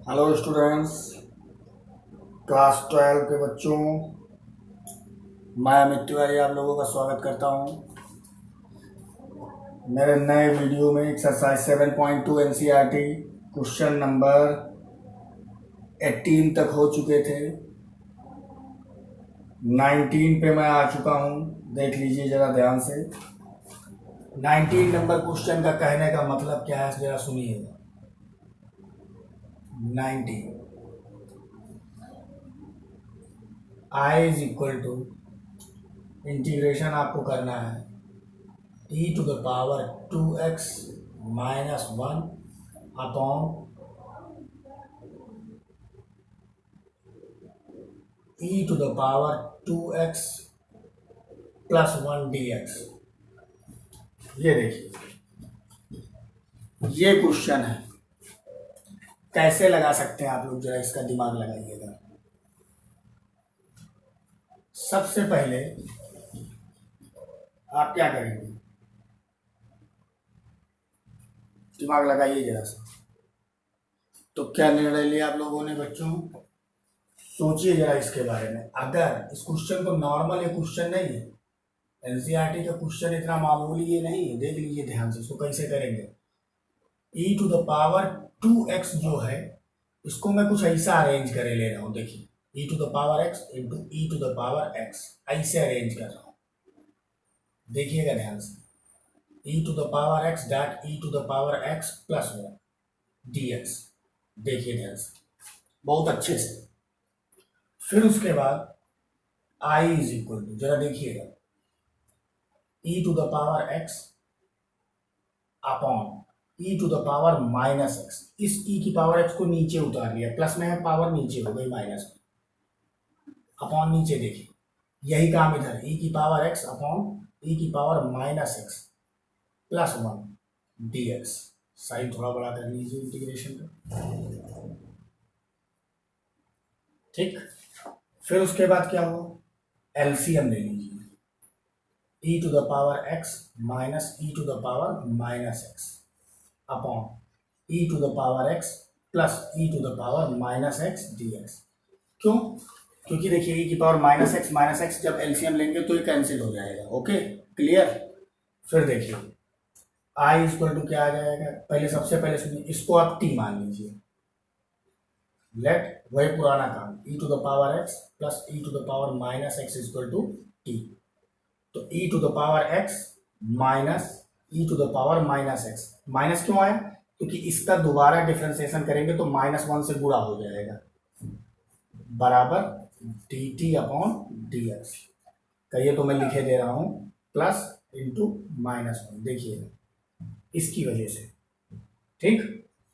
Hello students, class 12 के बच्चों, मैं अमित तिवारी आप लोगों का स्वागत करता हूं मेरे नए वीडियो में। एक्सरसाइज 7.2 एनसीईआरटी क्वेश्चन नंबर 18 तक हो चुके थे। 19 पे मैं आ चुका हूं, देख लीजिए ज़रा ध्यान से। 19 नंबर क्वेश्चन का कहने का मतलब क्या है, ज़रा सुनिएगा। 19 I is equal to, integration आपको करना है e to the power 2x minus 1 upon e to the power 2x plus 1 dx। ये देखिए, ये क्वेश्चन है, कैसे लगा सकते हैं आप लोग, जरा इसका दिमाग लगाइएगा। सबसे पहले आप क्या करेंगे, दिमाग लगाइए जरा सा। तो क्या निर्णय लिया आप लोगों ने बच्चों, सोचिए जरा इसके बारे में। अगर इस क्वेश्चन को, नॉर्मल ये क्वेश्चन नहीं है, एनसीईआरटी का क्वेश्चन इतना मामूली ये नहीं है। देख लीजिए ध्यान से, इसको कैसे करेंगे। e to the power 2x जो है, इसको मैं कुछ ऐसा अरेंज करे ले रहा हूँ। देखिए, e to the power x into E to the power x, ऐसे अरेंज कर रहा हूँ। देखिएगा ध्यान से, e to the power x dot E to the power x plus 1 dx। देखिए ध्यान से, बहुत अच्छे से। फिर उसके बाद i इज इक्वल टू, जरा देखिएगा, e to the power x upon e to the power minus X. इस e की पावर x को नीचे उतार लिया, प्लस में है, पावर नीचे हो गई माइनस में, अपॉन नीचे। देखिए यही काम इधर, e की पावर x अपॉन e की power minus X plus 1 dx। Sign थोड़ा बड़ा कर लीजिए इंटीग्रेशन का, ठीक। फिर उसके बाद क्या हुआ, एलसीएम ले लीजिए, e to the power x minus E to the power minus X upon e to the power x plus E to the power minus X dx। क्यों? क्योंकि देखिए e की पावर माइनस एक्स जब LCM लेंगे तो ये cancel हो जाएगा। Okay, clear. फिर देखिए i इक्वल टू क्या आ जाएगा, पहले सबसे पहले सुनिए, इसको आप t मान लीजिए। लेट, वही पुराना काम, e to the power x plus E to the power minus X equal to t। तो e to the power x minus E to the power minus X, minus क्यों आया, क्योंकि इसका दोबारा डिफ्रेंसिएशन करेंगे तो -1 से गुणा हो जाएगा, बराबर dt अपॉन dx। कहिए तो मैं लिखे दे रहा हूं, प्लस इंटू -1। देखिए इसकी वजह से, ठीक।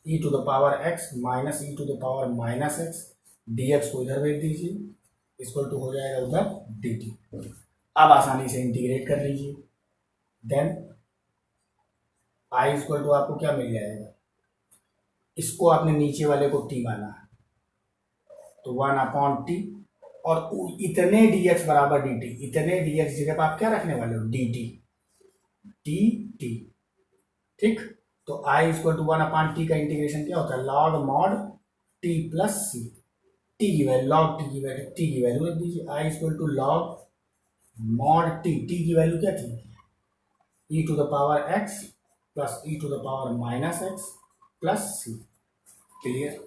e to the power x minus E to the power minus X, dx को इधर भेज दीजिए, इक्वल टू हो जाएगा उधर dt। अब आसानी से इंटीग्रेट कर लीजिए। देन i इक्वल टू आपको क्या मिल जाएगा, इसको आपने नीचे वाले को t माना है तो 1 अपॉन टी, और इतने dx बराबर dt, इतने dx जगह पर आप क्या रखने वाले हो, dt, dt, ठीक। तो i equal to 1 upon T का इंटीग्रेशन क्या होता है, log mod t plus C. T की वैल्यू, लॉग टी की वैल्यू रख दीजिए, i equal to log mod T की वैल्यू क्या थी, e to the power x plus E to the power minus X plus C. Clear.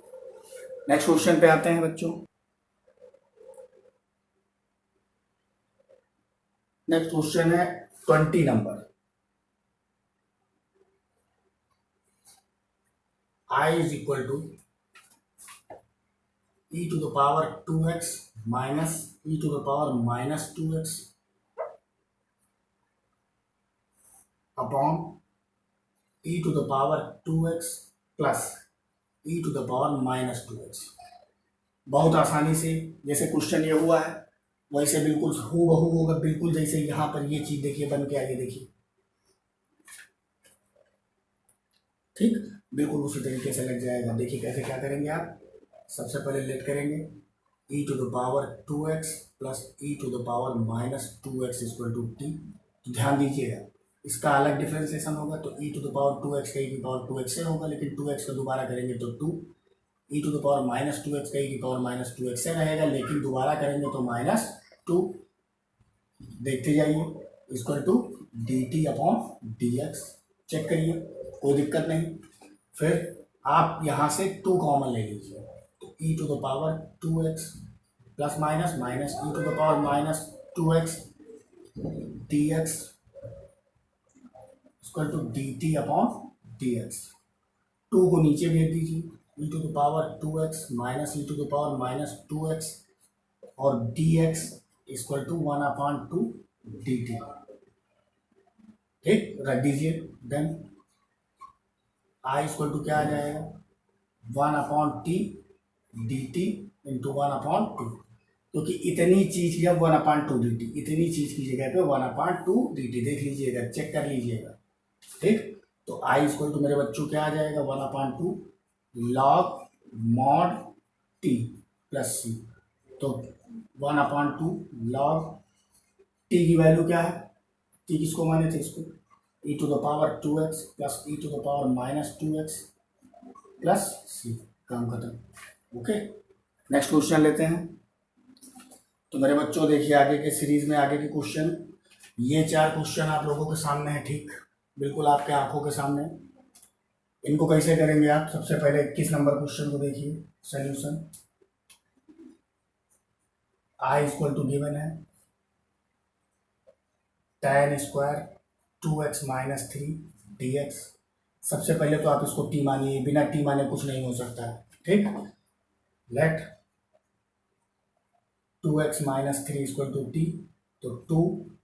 Next question पे आते हैं बच्चों। नेक्स्ट क्वेश्चन है 20 number. i is equal to e to the power 2x minus E to the power minus 2x upon e to the power 2x plus E to the power minus 2x। बहुत आसानी से, जैसे question ये हुआ है वैसे बिल्कुल हूबहू होगा, बिल्कुल जैसे यहाँ पर ये चीज देखिए बन के आई, देखिए ठीक, बिल्कुल उसी तरीके से लग जाएगा। देखिए कैसे क्या करेंगे आप, सबसे पहले लेट करेंगे e to the power 2x plus E to the power minus 2x equal to T. ध्यान दीजिएगा, इसका अलग डिफ्रेंसिएशन होगा तो e to the power 2x का e की पावर 2x से होगा, लेकिन 2x का दोबारा करेंगे तो 2, E to the power minus two x का ई की पावर माइनस टू एक्स से रहेगा, लेकिन दोबारा करेंगे तो माइनस टू, देखते जाइए, equal to D T upon D x. Check करिए, कोई दिक्कत नहीं। फिर आप यहाँ से टू कॉमन ले लीजिए, तो E to the power two x plus minus minus E to the power minus two x D x equal to D T upon D x. Two को नीचे भेज दीजिए, E to the power two x minus E to the power minus two x और D x equal to one upon two D T. ठीक, रख दीजिए। Then I equal to क्या आ जाएगा, one upon t d T into one upon to, क्योंकि इतनी चीज जब one upon two D T, इतनी चीज की जगह पे one upon two D T, देख लीजिएगा, चेक कर लीजिएगा। ठीक, तो आई इक्वल टू मेरे बच्चों क्या आ जाएगा, one upon two log mod T plus C. तो one upon two log T की वैल्यू क्या है, टी किसको माने थे, इसको, E to the power two x plus E to the power minus two x plus C. काम खत्म। ओके, नेक्स्ट क्वेश्चन लेते हैं। तो मेरे बच्चों देखिए, आगे के सीरीज में आगे के क्वेश्चन, ये चार क्वेश्चन आप लोगों के सामने है। ठीक, बिल्कुल आपके आंखों के सामने। इनको कैसे करेंगे आप, सबसे पहले 21 नंबर क्वेश्चन को देखिए, solution. I equal to given है tan square to x minus three D X. सबसे पहले तो आप इसको टी मानिए, बिना टी माने कुछ नहीं हो सकता है। ठीक, let two x minus three equal to T, तो टू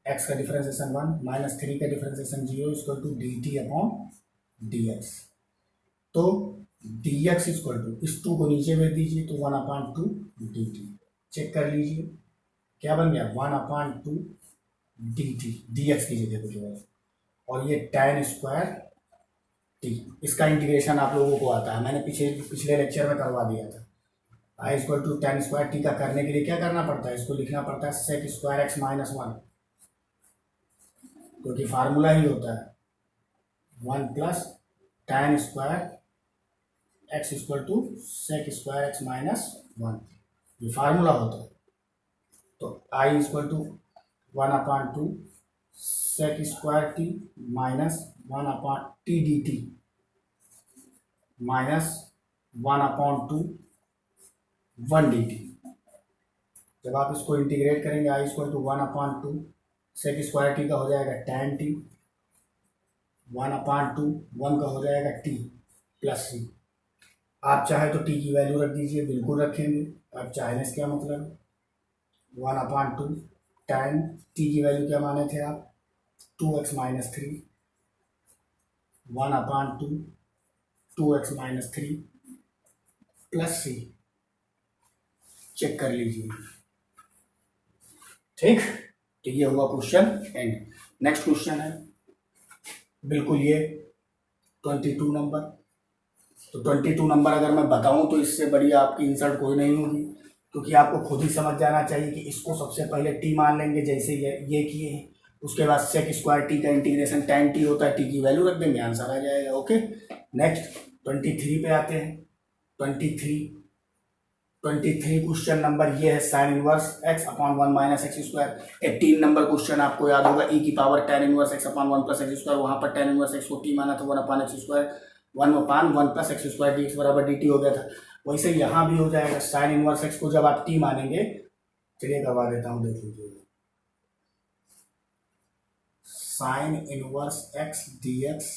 एक्स का डिफरेंशिएशन वन माइनस थ्री का differentiation zero equal to D T upon D X. तो डी एक्स इक्वल टू, इस टू को नीचे भेज दीजिए, तो one upon two D T. Check कर लीजिए क्या बन गया, one upon two D T, D x की जगह पे जो है, और ये tan स्क्वायर टी, इसका इंटीग्रेशन आप लोगों को आता है, मैंने पिछले लेक्चर में करवा दिया था। I equal to tan square T का करने के लिए क्या करना पड़ता है, इसको लिखना पड़ता है sec square x minus one, क्योंकि फार्मूला ही होता है one plus tan square x equal to sec square x minus one, ये फार्मूला होता है। तो I equal to one upon two sec square t minus one upon t d t minus one upon two one d t. जब आप इसको integrate करेंगे, I equal to one upon two sec square T का हो जाएगा tan T, one upon two one का हो जाएगा टी प्लस सी। आप चाहे तो टी की वैल्यू रख दीजिए, बिल्कुल रखेंगे, आप चाहे इसका मतलब one upon two tan T की वैल्यू क्या माने थे आप, two x minus three, one upon two two x minus three plus C. Check कर लीजिए। ठीक, तो ये हुआ क्वेश्चन एंड। नेक्स्ट क्वेश्चन है बिल्कुल ये 22 नंबर। तो 22 नंबर अगर मैं बताऊं तो इससे बड़ी आपकी इंसल्ट कोई नहीं होगी, क्योंकि आपको खुद ही समझ जाना चाहिए कि इसको सबसे पहले टी मान लेंगे, जैसे ये किए हैं, उसके बाद सेक स्क्वायर टी का इंटीग्रेशन tan टी होता है, टी की वैल्यू रख देंगे, आंसर आ जाएगा। ओके, नेक्स्ट 23 पे आते हैं। 23 क्वेश्चन नंबर ये है sign inverse x upon one minus x square. 18 number question आपको याद होगा, ई की power tan inverse x upon one plus x square, वहाँ पर tan इनवर्स एक्स को टी माना था, one upon x square, one upon one plus x square d x बराबर डी टी हो गया था। वैसे यहाँ भी हो जाएगा, साइन इनवर्स एक्स को जब आप टी मानेंगे, चलिए करवा देता हूँ, देख लीजिएगा, sine inverse x D x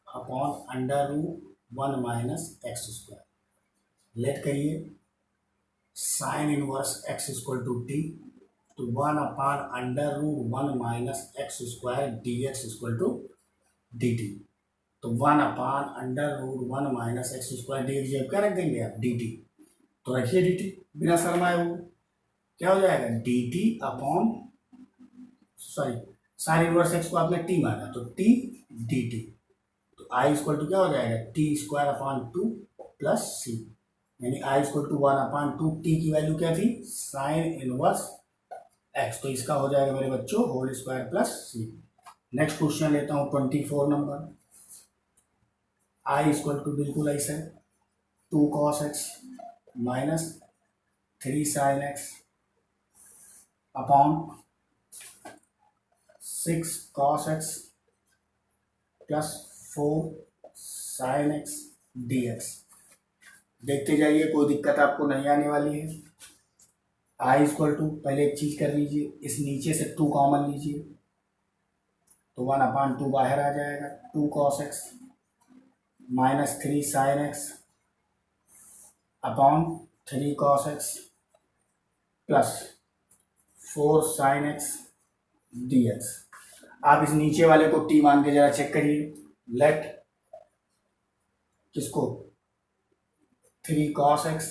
upon under root one minus x square. Let करिए, sine inverse x equal to T, तो one upon under root one minus x square d x equal to D t. तो one upon under root one minus x square d x, जब क्या रख देंगे आप, d t. तो रखिए D T बिना शर्माए, वो क्या हो जाएगा, d T upon, sorry, sign inverse x को आपने टी माना, तो टी डी टी। तो आई इक्वल टू क्या हो जाएगा, t square upon two plus c, यानी I equal to one upon two, t की वैल्यू क्या थी, साइन इनवर्स एक्स, तो इसका हो जाएगा मेरे बच्चों whole square plus c. Next question लेता हूँ 24 नंबर। आई इक्वल टू बिल्कुल ऐसा है, two cos x minus 3 sine x upon 6 cos x plus 4 sine x D x. देखते जाइए, कोई दिक्कत आपको नहीं आने वाली है। आई इक्वल टू, पहले एक चीज कर लीजिए, इस नीचे से 2 कॉमन लीजिए तो 1/2 बाहर आ जाएगा। 2 cos x minus 3 sine x upon 3 cos x plus 4 sine x D x. आप इस नीचे वाले को टी मान के जरा चेक करिए। लेट किसको 3 cos x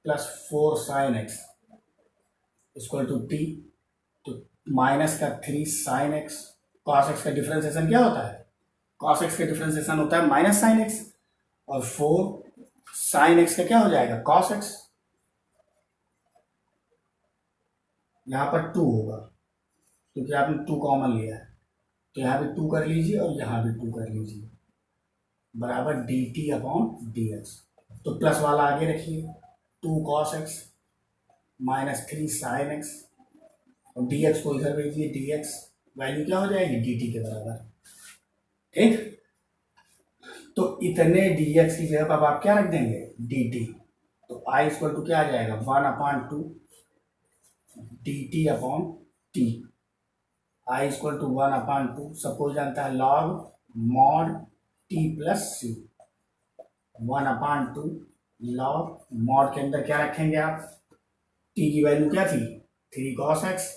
plus 4 sine x equal to T. तो माइनस का 3 साइन एक्स, कॉस एक्स का डिफरेंशिएशन क्या होता है? कॉस एक्स का डिफरेंशिएशन होता है माइनस साइन एक्स, और 4 साइन एक्स का क्या हो जाएगा? Cos x. यहाँ पर 2 होगा क्योंकि आपने 2 कॉमन लिया है, तो यहाँ भी 2 कर लीजिए और यहाँ भी 2 कर लीजिए, बराबर d T upon D X. तो प्लस वाला आगे रखिए, 2 cos x minus 3 sine x, और डी एक्स को इधर भेजिए, डी एक्स वैल्यू क्या हो जाएगी? डी टी के बराबर। ठीक, तो इतने डी एक्स की जगह पर आप क्या रख देंगे? D t. तो आई इक्वल टू क्या आ जाएगा? 1/2 d T upon t. I equal to 1/2, सबको जानता है log mod T plus c. 1/2 log mod के अंदर क्या रखेंगे आप? टी की वैल्यू क्या थी? 3 cos x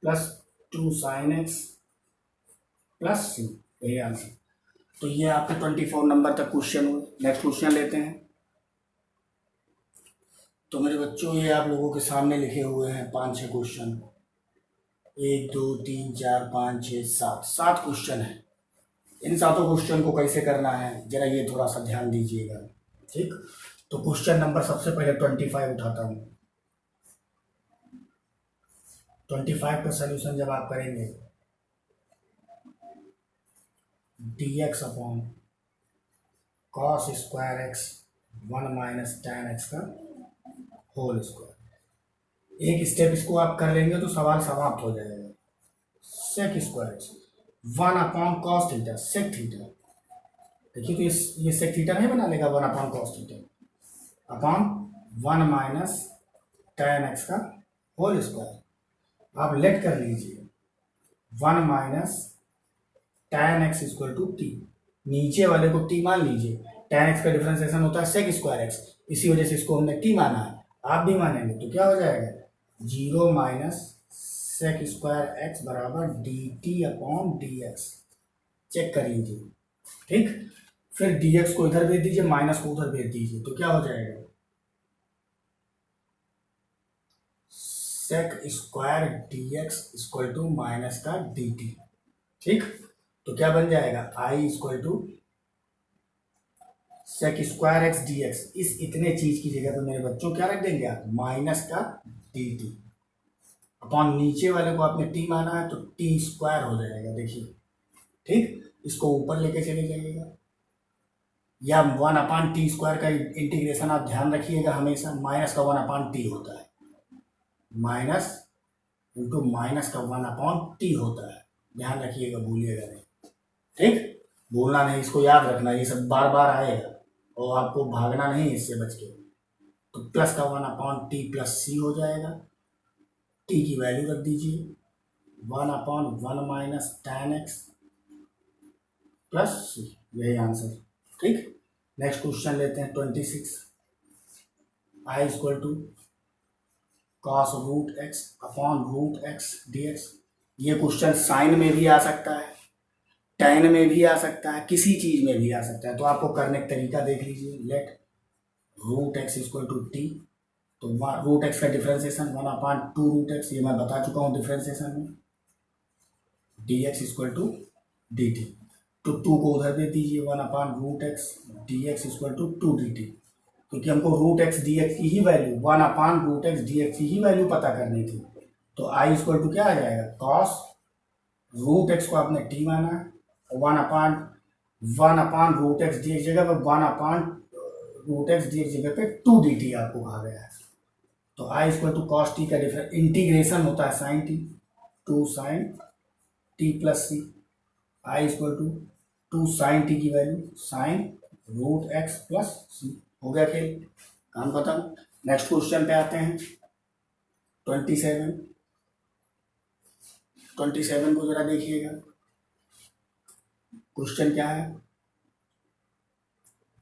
plus 2 sine x plus c, यही आंसर। तो ये आपके 24 नंबर तक क्वेश्चन हुए। नेक्स्ट क्वेश्चन लेते हैं। तो मेरे बच्चों, ये आप लोगों के सामने लिखे हुए हैं 5-6 क्वेश्चन। 1 2 3 4 5 6 7 क्वेश्चन है। इन 7 क्वेश्चन को कैसे करना है जरा ये थोड़ा सा ध्यान दीजिएगा। ठीक, तो क्वेश्चन नंबर सबसे पहले 25 उठाता हूँ। 25 का सोल्यूशन जब आप करेंगे, d x upon cos square x 1 minus tan x का होल स्क्वायर। एक स्टेप इसको आप कर लेंगे तो सवाल समाप्त हो जाएगा। Sec square x 1 upon cos theta sec theta. देखिए तो ये सेक थीटा नहीं बना लेगा 1 upon cos theta upon 1 minus tan x का होल स्क्वायर। आप लेट कर लीजिए 1 minus tan x equal to t. नीचे वाले को टी मान लीजिए, tan एक्स का डिफरेंशिएशन होता है सेक स्क्वायर एक्स, इसी वजह से इसको हमने टी माना है। आप भी मानेंगे तो क्या हो जाएगा? 0 माइनस सेक स्क्वायर एक्स बराबर d T upon D x. Check कर लीजिए। ठीक, फिर डी एक्स को इधर भेज दीजिए, माइनस को उधर भेज दीजिए, तो क्या हो जाएगा? Sec square d x equal to minus का डी टी। ठीक, तो क्या बन जाएगा? I equal to sec square x D x. इस इतने चीज की जगह पे मेरे बच्चों क्या रख देंगे आप? माइनस का डी टी अपॉन नीचे वाले को आपने टी माना है तो टी स्क्वायर हो जाएगा। देखिए, ठीक, इसको ऊपर लेके चले जाइएगा, या 1/t स्क्वायर का इंटीग्रेशन आप ध्यान रखिएगा हमेशा, माइनस का 1/t होता है, माइनस इंटू माइनस का 1/t होता है। ध्यान रखिएगा, भूलिएगा नहीं। ठीक, भूलना नहीं, इसको याद रखना, ये सब बार बार आएगा और आपको भागना नहीं इससे बच के। तो प्लस का 1/t प्लस सी हो जाएगा। टी की वैल्यू रख दीजिए 1/1 minus tan x plus c, यही आंसर। ठीक, नेक्स्ट क्वेश्चन लेते हैं 26। I equal to cos root x upon root x D x. ये क्वेश्चन साइन में भी आ सकता है, tan में भी आ सकता है, किसी चीज में भी आ सकता है। तो आपको करने का तरीका देख लीजिए। Let root x equal to T, तो रूट एक्स का डिफरेंशिएशन 1/2 रूट एक्स, ये मैं बता चुका हूँ डिफरेंशिएशन में, d x equal to D t. तो 2 को उधर दे दीजिए, 1/रूट x D x equal to 2 d t, क्योंकि हमको रूट एक्स डी एक्स की ही वैल्यू 1/रूट एक्स डी एक्स की ही वैल्यू पता करनी थी। तो आई इक्वल टू क्या आ जाएगा? कॉस रूट एक्स को आपने टी माना है, 1 1/√x डी एक्स जगह पे 1/√x डी एक्स जगह पे 2 dt आपको कहा गया है। तो I equal to cos t का डिफरेंस इंटीग्रेशन होता है sine t, 2 sine t plus c. I equal to 2 sine t की वैल्यू sin√x प्लस सी। हो गया खेल, काम खत्म। नेक्स्ट क्वेश्चन पे आते हैं 27। 27 को जरा देखिएगा। क्वेश्चन क्या है,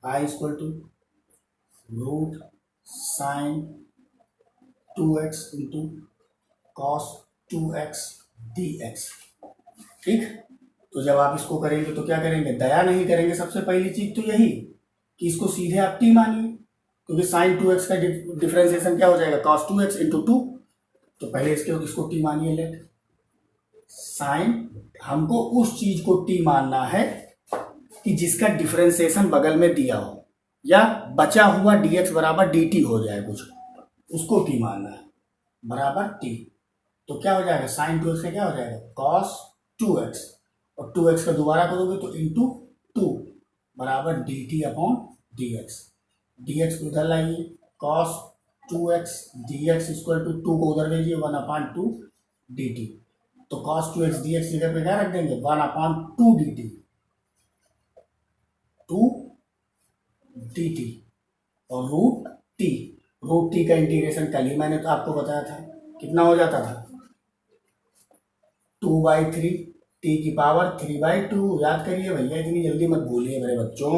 I equal to root sine 2x into cos 2x dx। ठीक, तो जब आप इसको करेंगे तो क्या करेंगे, दया नहीं करेंगे। सबसे पहली चीज तो यही कि इसको सीधे आप टी मानिए, क्योंकि साइन 2x का डिफरेंशिएशन क्या हो जाएगा, cos 2x इंटू 2। तो पहले इसको टी मानिए। लेट साइन, हमको उस चीज को टी मानना है कि जिसका डिफरेंशिएशन बगल में दिया हो, या बचा हुआ dx बराबर dt हो जाए कुछ, उसको टी मानना है बराबर टी। तो क्या हो जाएगा, साइन 2x का क्या हो जाएगा cos 2x, और 2x का दोबारा करोगे तो इंटू 2 बराबर dt अपॉन dx। dx को उधर लाइए, cos 2x dx equal to 2 को उधर भेजिए 1/2 dt। तो cos 2x dx जगह पे क्या रख देंगे, 1/2 dt, 2 dt और रूट टी का इंटीग्रेशन कल ही मैंने तो आपको बताया था, कितना हो जाता था 2/3 टी की पावर 3/2। याद करिए भैया, इतनी जल्दी मत भूलिए मेरे बच्चों।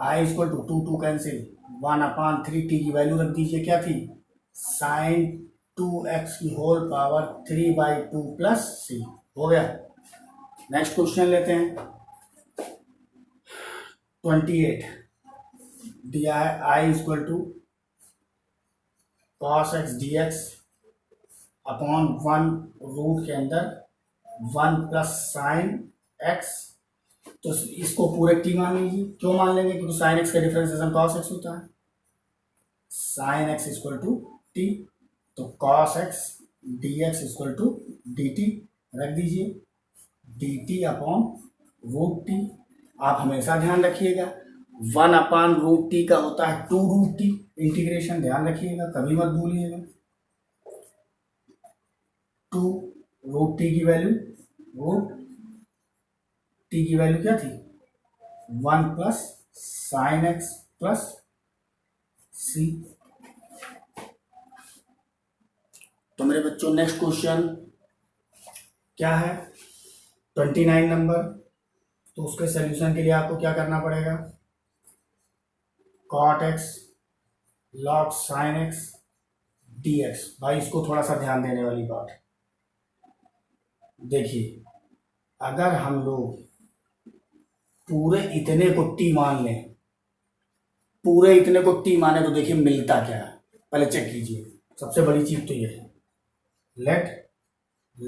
आई इक्वल टू 2 कैंसिल, 1/3 टी की वैल्यू रख दीजिए, क्या थी साइन 2x की होल पावर 3/2 प्लस सी। हो गया। नेक्स्ट क्वेश्चन लेते हैं 28। दिया है I equal to cos x D x upon 1 root के अंदर 1 प्लस साइन एक्स। तो इसको पूरे टी मान लीजिए। क्यों मान लेंगे, क्योंकि साइन एक्स का डिफरेंशिएशन कॉस एक्स होता है। Sine x equal to T, तो cos x D x equal to D t रख दीजिए, d T upon root t. आप हमेशा ध्यान रखिएगा 1/√t का होता है 2√t इंटीग्रेशन, ध्यान रखिएगा, कभी मत भूलिएगा। 2√t की वैल्यू, रूट टी की वैल्यू क्या थी 1 plus sine x plus C. तो मेरे बच्चों नेक्स्ट क्वेश्चन क्या है 29 नंबर। तो उसके सॉल्यूशन के लिए आपको क्या करना पड़ेगा, cot x log sin x dx। भाई इसको थोड़ा सा ध्यान देने वाली बात, देखिए अगर हम लोग पूरे इतने को t मान लें, पूरे इतने को t माने, तो देखिए मिलता क्या है, पहले चेक कीजिए। सबसे बड़ी चीज तो ये है, let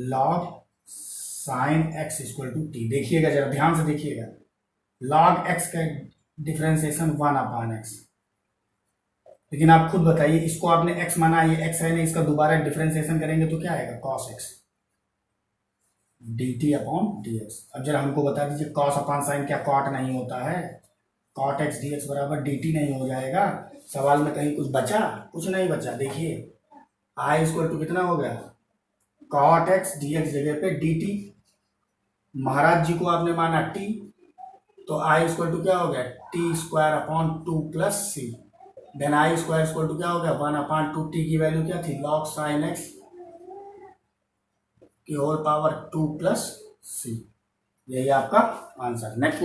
log sin x equal to t. देखिएगा जरा ध्यान से देखिएगा, log x का डिफरेंशिएशन 1/x, लेकिन आप खुद बताइए, इसको आपने x माना, ये x है ना, इसका दोबारा डिफरेंशिएशन करेंगे तो क्या आएगा cos x dt upon dx। अब जरा हमको बता दीजिए cos अपॉन साइन क्या cot नहीं होता है, cot x dx बराबर dt नहीं हो जाएगा। सवाल में कहीं कुछ बचा, कुछ नहीं बचा। देखिए i इक्वल टू कितना हो गया, cot x dx जगह पे dt, महाराज जी को आपने माना t, तो i इक्वल टू क्या हो गया t² upon 2 plus c. Then i square equal to क्या हो गया 1/2 t की वैल्यू क्या थी log sin x की होल पावर 2 प्लस सी। यही आपका आंसर। नेक्स्ट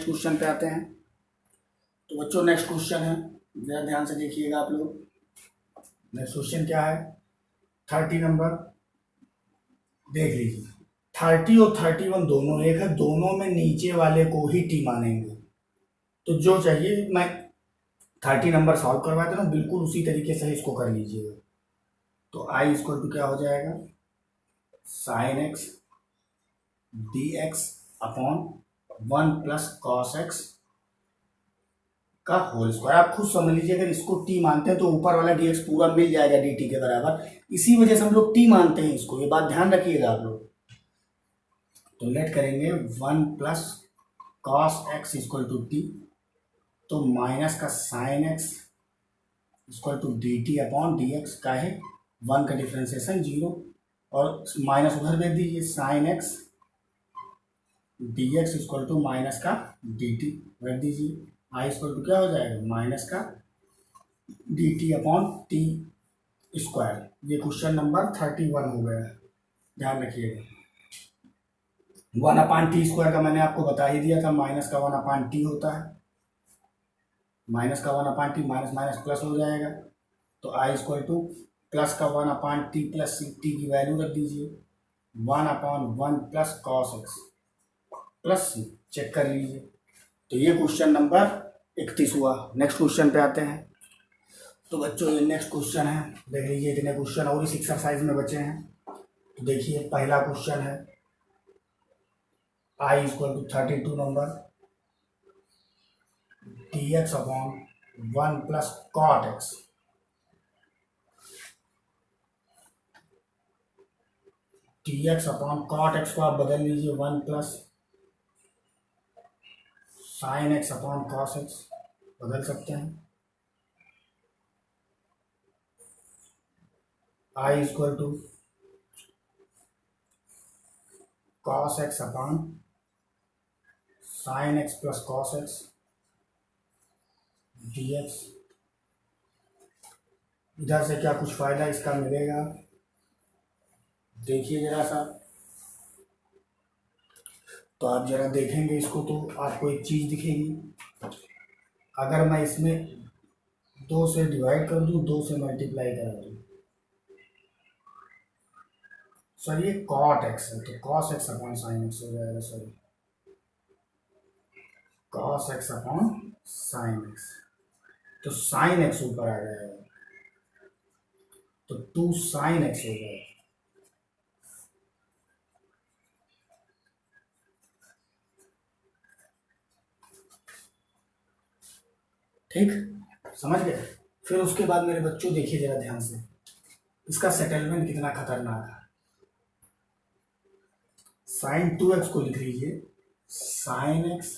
क्वेश्चन पे आते हैं। तो बच्चों नेक्स्ट क्वेश्चन है, जरा ध्यान से देखिएगा आप लोग। नेक्स्ट क्वेश्चन क्या है 30 नंबर, देख लीजिए। 30 और 31 दोनों एक है, दोनों में नीचे वाले को ही टी मानेंगे। तो जो चाहिए, मैं 30 नंबर सॉल्व करवा दे रहा हूँ, बिल्कुल उसी तरीके से इसको कर लीजिएगा। तो आई इक्वल टू क्या हो जाएगा sine x D x upon 1 plus cos x का होल स्क्वायर। आप खुद समझ लीजिए, अगर इसको टी मानते हैं तो ऊपर वाला डी एक्स पूरा मिल जाएगा डी टी के बराबर, इसी वजह से हम लोग टी मानते हैं इसको, ये बात ध्यान रखिएगा आप लोग। तो लेट करेंगे 1 plus cos x equal to T, तो माइनस का sine x equal to D T upon D x का है 1 का डिफ्रेंसिएशन 0, और माइनस उधर भेज दीजिए, sine x D x equal to minus का डी टी रख दीजिए, आई इक्वल टू क्या हो जाएगा माइनस का d T upon T square. ये क्वेश्चन नंबर 31 हो गया है, ध्यान रखिएगा। 1/t² का मैंने आपको बता ही दिया था, माइनस का 1/t होता है, माइनस का 1/t, माइनस माइनस प्लस हो जाएगा, तो आई इक्वल टू प्लस का 1/t प्लस टी की वैल्यू रख दीजिए 1/1 plus cos x plus C, check कर लीजिए। तो ये क्वेश्चन नंबर 31 हुआ। नेक्स्ट क्वेश्चन पे आते हैं। तो बच्चों ये नेक्स्ट क्वेश्चन है, देख लीजिए इतने क्वेश्चन और इस एक्सरसाइज में बचे हैं। तो देखिए पहला क्वेश्चन है I equal to 32 number d x upon 1 plus cot x, D x upon cot x को आप बदल लीजिए 1 plus sine x upon cos x, बदल सकते हैं। I equal to cos x upon sine x plus cos x D x. इधर से क्या कुछ फायदा इसका मिलेगा, देखिए जरा सा। तो आप जरा देखेंगे इसको तो आपको एक चीज़ दिखेगी, अगर मैं इसमें 2 से डिवाइड कर दूँ, 2 से मल्टीप्लाई करा दूँ, सर ये कॉट एक्स है तो cos x upon sine x हो जाएगा, sorry cos x upon sine x, तो साइन एक्स ऊपर आ जाएगा, तो 2 साइन एक्स हो जाएगा। ठीक, समझ गए। फिर उसके बाद मेरे बच्चों देखिए जरा ध्यान से, इसका सेटलमेंट कितना खतरनाक है। साइन 2x को लिख लीजिए sine x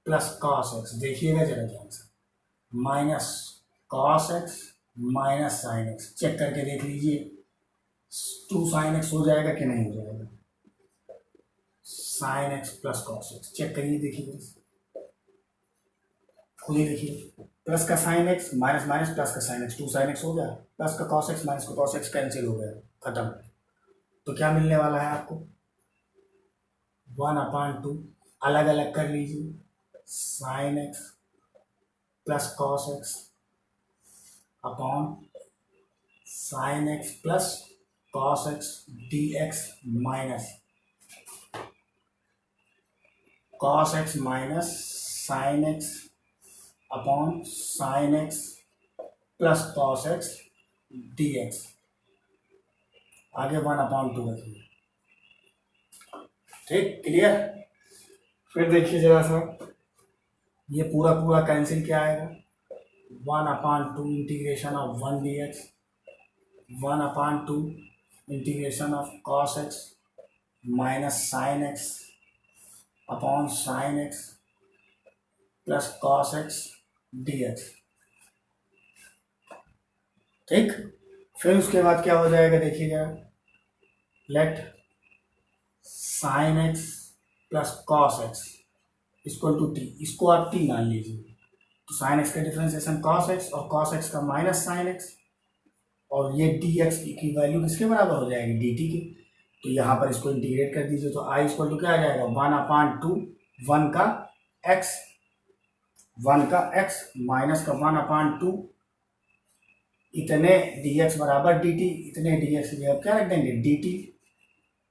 plus cos x, देखिएगा जरा ध्यान से, minus cos x minus sine x, check करके देख लीजिए 2 साइन एक्स हो जाएगा कि नहीं हो जाएगा। Sine x plus cos x, check करिए, देखिए खुद ही देखिए, प्लस का sine x minus minus plus का साइन एक्स, 2 साइन एक्स हो गया, प्लस का कॉस एक्स माइनस का कॉस एक्स कैंसिल हो गया, खत्म। तो क्या मिलने वाला है आपको 1/2, अलग अलग कर लीजिए, sine x plus cos x upon sine x plus cos x D x minus cos x minus sine x upon sine x plus cos x D x, आगे 1/2 रखिए। ठीक, क्लियर। फिर देखिए जरा सा, ये पूरा पूरा कैंसिल क्या आएगा, 1/2 integration of 1 d x, 1/2 integration of cos x minus sine x upon sine x plus cos x D x. ठीक, फिर उसके बाद क्या हो जाएगा देखिएगा, let sine x plus cos x equal to t, इसको आप टी मान लीजिए, तो साइन एक्स का डिफ्रेंसिएशन कॉस एक्स और कॉस एक्स का माइनस साइन एक्स, और ये डी एक्स की वैल्यू किसके बराबर हो जाएगी डी टी की, तो यहाँ पर इसको इंटीग्रेट कर दीजिए, तो आई इक्वल टू क्या आ जाएगा 1/2 1 का एक्स, 1 का एक्स माइनस का 1/2 इतने डी एक्स बराबर डी टी, इतने डी एक्स अब क्या रख देंगे डी टी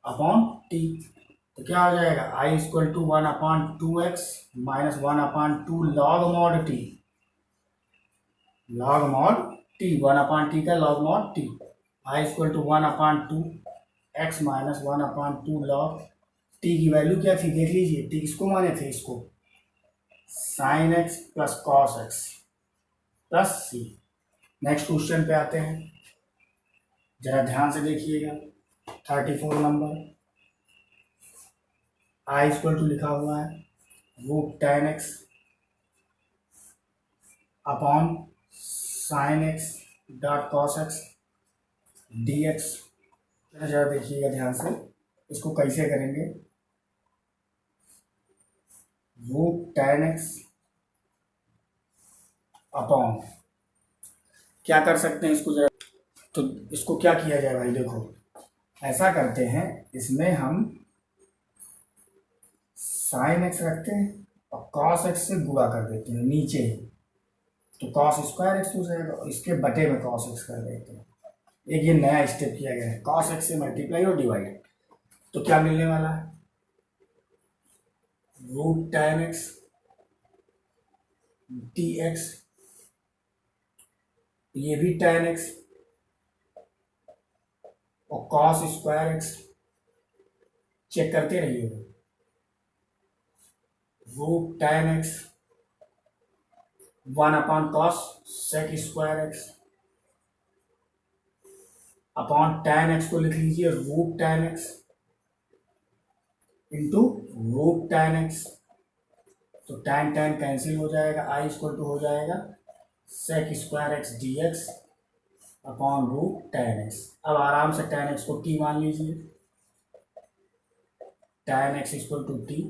अपॉन टी, तो क्या हो जाएगा I equal to 1/2 x minus 1/2 log mod t, log mod t, 1/t का log mod t, I equal to 1/2 x minus 1/2 log T की वैल्यू क्या थी देख लीजिए, टी किसको माने थे, इसको sine x plus cos x plus c. Next question पे आते हैं, जरा ध्यान से देखिएगा 34 नंबर आई इक्वल टू लिखा हुआ है root tan x upon sine x dot cos x D x. जरा देखिएगा ध्यान से, इसको कैसे करेंगे। रूट टेन एक्स अपॉन, क्या कर सकते हैं इसको जरा, तो इसको क्या किया जाए भाई, देखो ऐसा करते हैं, इसमें हम साइन एक्स रखते हैं और कॉस एक्स से गुणा कर देते हैं नीचे ही, तो कॉस स्क्वायर एक्स हो जाएगा और इसके बटे में कॉस एक्स कर देते हैं। एक ये नया स्टेप किया गया है, कॉस एक्स से मल्टीप्लाई और डिवाइड, तो क्या मिलने वाला है root tan x D x, ये भी टेन एक्स और कॉस स्क्वायर एक्स, चेक करते रहिएगा, root tan x one upon cos sec square x upon tan x को लिख लीजिए root tan x into root tan x, तो टेन टेन कैंसिल हो जाएगा, आई इक्वल टू हो जाएगा sec square x D x upon root tan x. अब आराम से टेन एक्स को टी मान लीजिए, tan x equal to T,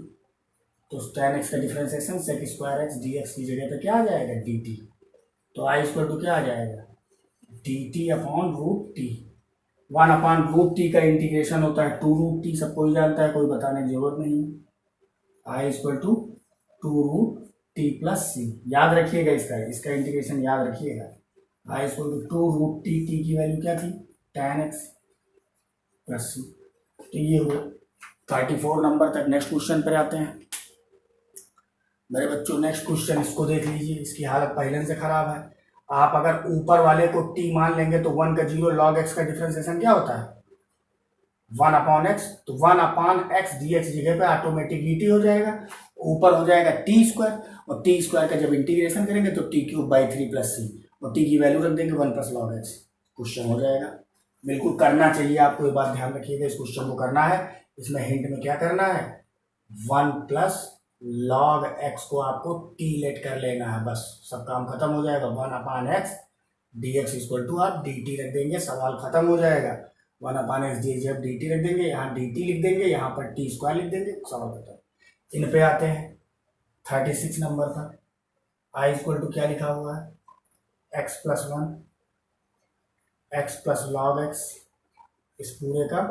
तो टेन एक्स का differentiation sec square x D x की जगह पे क्या आ जाएगा डी टी, तो आई इक्वल टू क्या आ जाएगा d T upon root t. One upon root t का इंटीग्रेशन होता है टू रूट टी, सब कोई जानता है, कोई बताने की जरूरत नहीं है। I equal to two root t plus c, याद रखिएगा इसका इंटीग्रेशन याद रखिएगा। I equal to two root t, t की वैल्यू क्या थी टेन एक्स प्लस सी, तो ये हो 34 नंबर तक। नेक्स्ट क्वेश्चन पर आते हैं मेरे बच्चों। नेक्स्ट क्वेश्चन इसको देख लीजिए, इसकी हालत पहले से खराब है। आप अगर ऊपर वाले को टी मान लेंगे तो वन का जीरो लॉग एक्स का डिफरेंशिएशन क्या होता है वन अपॉन एक्स, तो one upon x D x जगह पे ऑटोमेटिक डी टी हो जाएगा, ऊपर हो जाएगा टी स्क्वायर, और टी स्क्वायर का जब इंटीग्रेशन करेंगे तो t cube by three plus c, और टी की वैल्यू रख देंगे one plus log x, question हो जाएगा। बिल्कुल करना चाहिए आपको, एक बात ध्यान रखिएगा, इस क्वेश्चन को करना है। इसमें हिंट में क्या करना है, वन प्लस लॉग एक्स को आपको टी लेट कर लेना है, बस सब काम खत्म हो जाएगा। One upon x D x equal to आप डी टी रख देंगे, सवाल खत्म हो जाएगा। वन अपॉन एक्स डी जब डी टी रख देंगे, यहाँ डी टी लिख देंगे, यहाँ पर टी स्क्वायर लिख देंगे, सवाल खत्म। इन पे आते हैं 36 नंबर पर। आई इक्वल टू क्या लिखा हुआ है x plus one x plus log x इस पूरे का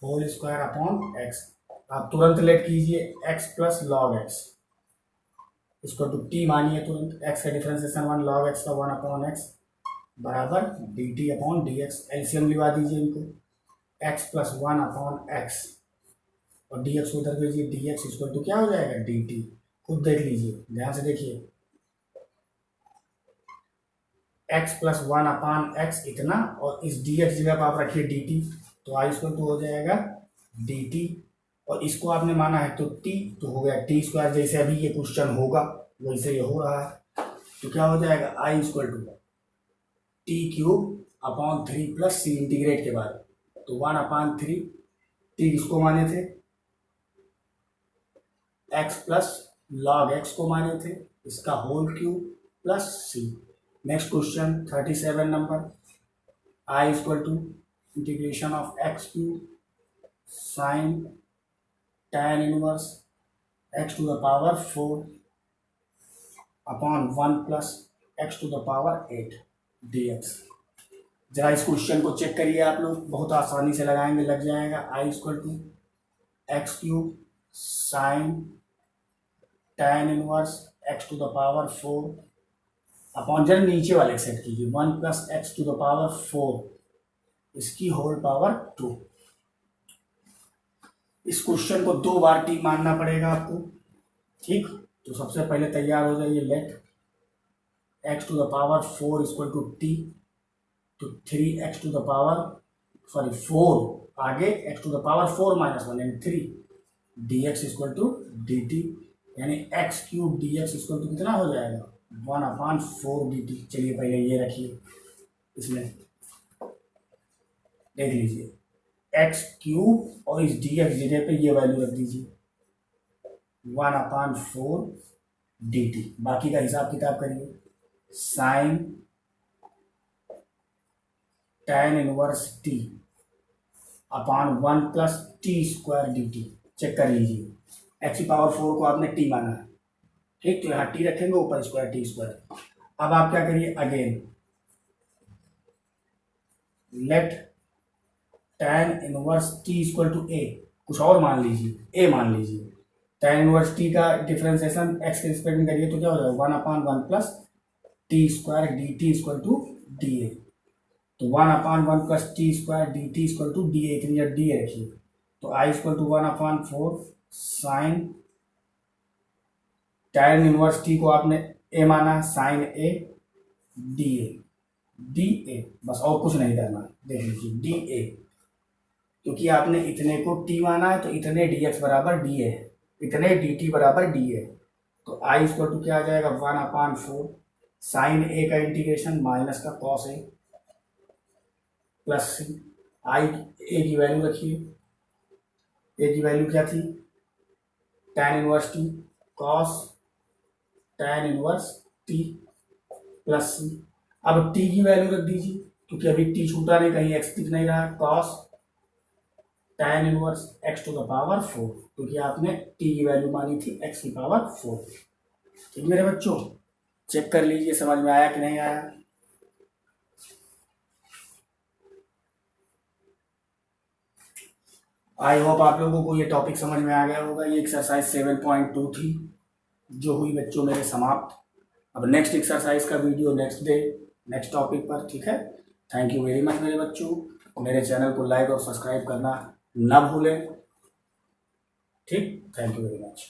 होल स्क्वायर अपॉन एक्स। आप तुरंत लेट कीजिए एक्स प्लस लॉग एक्स, इसको टू टी मानिए तुरंत, एक्स का डिफरेंशिएशन वन लॉग एक्स का वन अपॉन एक्स बराबर d T upon D x, LCM लिवा दीजिए इनको, x plus one upon x और डी एक्स को उधर भेजिए, डी एक्स इक्वल टू क्या हो जाएगा डी टी, खुद देख लीजिए, ध्यान से देखिए, x plus one upon x इतना, और इस डी एक्स जगह पर आप रखिए डी टी, तो आई इक्वल टू हो जाएगा डी टी, और इसको आपने माना है तो टी, तो हो गया टी स्क्वायर, जैसे अभी ये क्वेश्चन होगा वैसे ये हो रहा है, तो क्या हो जाएगा I equal to t cube upon three plus c integrate के बाद, तो वन अपॉन थ्री, टी किसको माने थे एक्स प्लस लॉग एक्स को माने थे, इसका whole cube plus c. Next question 37 नंबर, I equal to integration of x cube sine tan inverse x to the power 4 upon 1 plus x to the power 8 dx। जरा इस question को check करिए आप लोग, बहुत आसानी से लगाएंगे, लग जाएगा। I equal to x cube sine tan inverse x to the power 4 upon, जरा नीचे वाले सेट कीजिए, 1 plus x to the power 4 इसकी होल पावर 2। इस क्वेश्चन को दो बार टी मानना पड़ेगा आपको, ठीक। तो सबसे पहले तैयार हो जाइए, let x to the power 4 equal to T, तो 3x to the power sorry 4 आगे x to the power 4 minus one यानी 3 d x equal to D t, यानी x cube d x equal to कितना हो जाएगा 1 upon 4 D T. चलिए पहले ये रखिए, इसमें देख लीजिए एक्स क्यूब और इस डी एक्स जगह पे ये वैल्यू रख दीजिए, 1/4 dt। बाकी का हिसाब किताब करिए, sine tan inverse t upon 1 + t² dt। Check कर लीजिए, x⁴ को आपने t माना है, ठीक, तो यहाँ t रखेंगे, ऊपर स्क्वायर t²। अब आप क्या करिए, again let tan inverse t = a, कुछ और मान लीजिए, a मान लीजिए। tan इनवर्स t का डिफरेंशिएशन x के रिस्पेक्ट में करिए तो क्या हो जाएगा, 1/1 + t² dt = dA। तो 1/1 + t² dt = dA, इतनी जब dA रखिए तो I = 1/4 sine tan inverse t को आपने a माना, साइन a dA, बस और कुछ नहीं करना, देख लीजिए dA, क्योंकि आपने इतने को t माना है तो इतने dx बराबर dA है, इतने dt बराबर dA। तो I = क्या आ जाएगा, 1/4 साइन a का इंटीग्रेशन माइनस का cos a plus c. I a की वैल्यू रखिए, ए की वैल्यू क्या थी, tan inverse t cos tan inverse t plus c. अब t की वैल्यू रख दीजिए, क्योंकि अभी t छूटा नहीं, कहीं x दिख नहीं रहा, कॉस tan इनवर्स x⁴, क्योंकि आपने t की वैल्यू मानी थी x⁴। ठीक मेरे बच्चों, चेक कर लीजिए समझ में आया कि नहीं आया। आई होप आप लोगों को ये टॉपिक समझ में आ गया होगा। ये एक्सरसाइज 7.2 थी जो हुई बच्चों मेरे समाप्त। अब नेक्स्ट एक्सरसाइज का video next day next topic पर, ठीक है। थैंक यू वेरी मच मेरे बच्चों, मेरे चैनल को लाइक और सब्सक्राइब करना ना भूलें, ठीक। Thank you very much.